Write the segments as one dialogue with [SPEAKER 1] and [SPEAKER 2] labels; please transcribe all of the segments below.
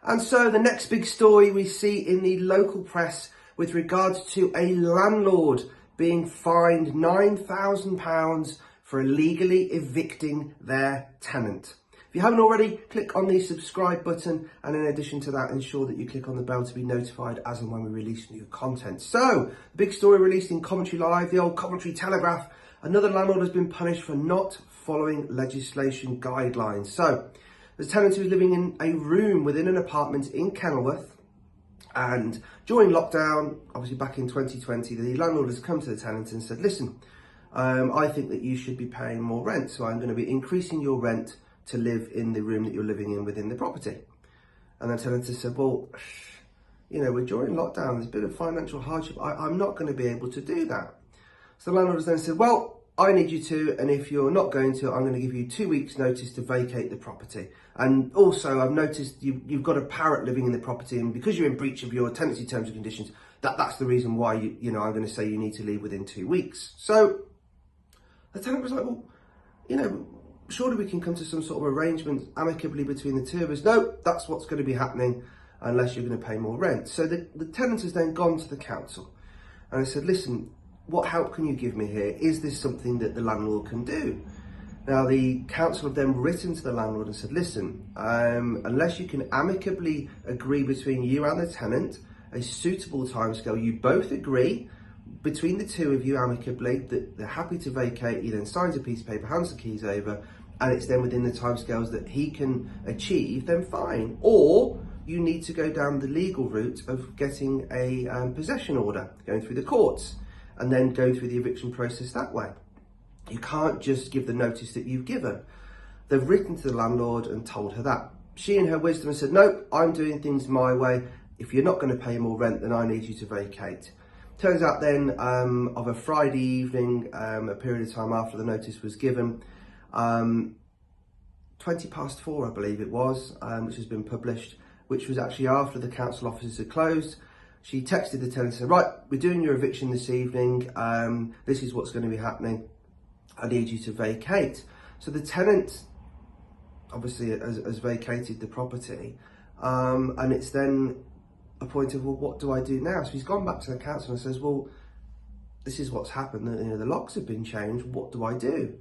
[SPEAKER 1] And so the next big story we see in the local press with regards to a landlord being fined £9,000 for illegally evicting their tenant. If you haven't already, click on the subscribe button, and in addition to that, ensure that you click on the bell to be notified as and when we release new content. So, the big story released in Coventry Live, the old Coventry Telegraph, another landlord has been punished for not following legislation guidelines. So, the tenant who was living in a room within an apartment in Kenilworth, and during lockdown, obviously back in 2020, the landlord has come to the tenant and said, listen, I think that you should be paying more rent, so I'm going to be increasing your rent to live in the room that you're living in within the property. And the tenant has said, well, you know, we're during lockdown, there's a bit of financial hardship, I'm not going to be able to do that. So the landlord has then said, well, I need you to, and if you're not going to, I'm going to give you 2 weeks notice to vacate the property. And also, I've noticed you've got a parrot living in the property, and because you're in breach of your tenancy terms and conditions, that's the reason why I'm going to say you need to leave within 2 weeks. So the tenant was like, well, surely we can come to some sort of arrangement amicably between the two of us. No, that's what's going to be happening unless you're going to pay more rent. So the tenant has then gone to the council and I said, listen, what help can you give me here? Is this something that the landlord can do? Now, the council have then written to the landlord and said, listen, unless you can amicably agree between you and the tenant a suitable timescale, you both agree between the two of you amicably that they're happy to vacate, he then signs a piece of paper, hands the keys over, and it's then within the timescales that he can achieve, then fine. Or you need to go down the legal route of getting a possession order, going through the courts, and then go through the eviction process that way. You can't just give the notice that you've given. They've written to the landlord and told her that. She in her wisdom said, no, I'm doing things my way. If you're not going to pay more rent, then I need you to vacate. Turns out then, of a Friday evening, a period of time after the notice was given, 4:20, I believe it was, which has been published, which was actually after the council offices had closed. She texted the tenant and said, right, we're doing your eviction this evening. This is what's going to be happening. I need you to vacate. So the tenant obviously has vacated the property, and it's then a point of, well, what do I do now? So he's gone back to the council and says, well, this is what's happened. The locks have been changed. What do I do?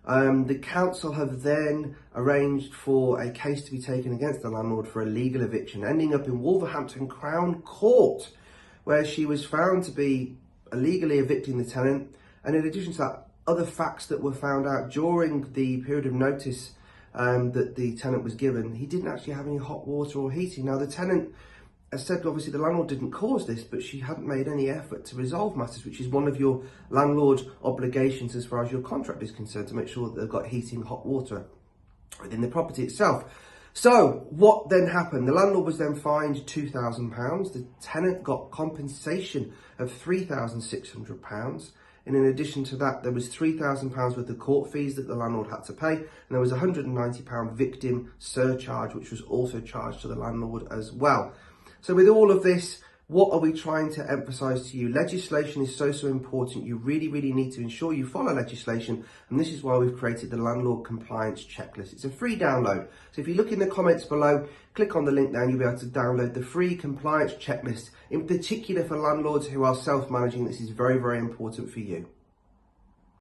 [SPEAKER 1] The council have then arranged for a case to be taken against the landlord for illegal eviction, ending up in Wolverhampton Crown Court, where she was found to be illegally evicting the tenant. And in addition to that, other facts that were found out during the period of notice that the tenant was given, he didn't actually have any hot water or heating. Now, the tenant has said, obviously, the landlord didn't cause this, but she hadn't made any effort to resolve matters, which is one of your landlord obligations as far as your contract is concerned, to make sure that they've got heating, hot water within the property itself. So what then happened? The landlord was then fined £2,000. The tenant got compensation of £3,600. And in addition to that, there was £3,000 worth of court fees that the landlord had to pay. And there was a £190 victim surcharge, which was also charged to the landlord as well. So with all of this, what are we trying to emphasise to you? Legislation is so important. You really, really need to ensure you follow legislation. And this is why we've created the Landlord Compliance Checklist. It's a free download. So if you look in the comments below, click on the link there and you'll be able to download the free compliance checklist. In particular for landlords who are self-managing, this is very, very important for you.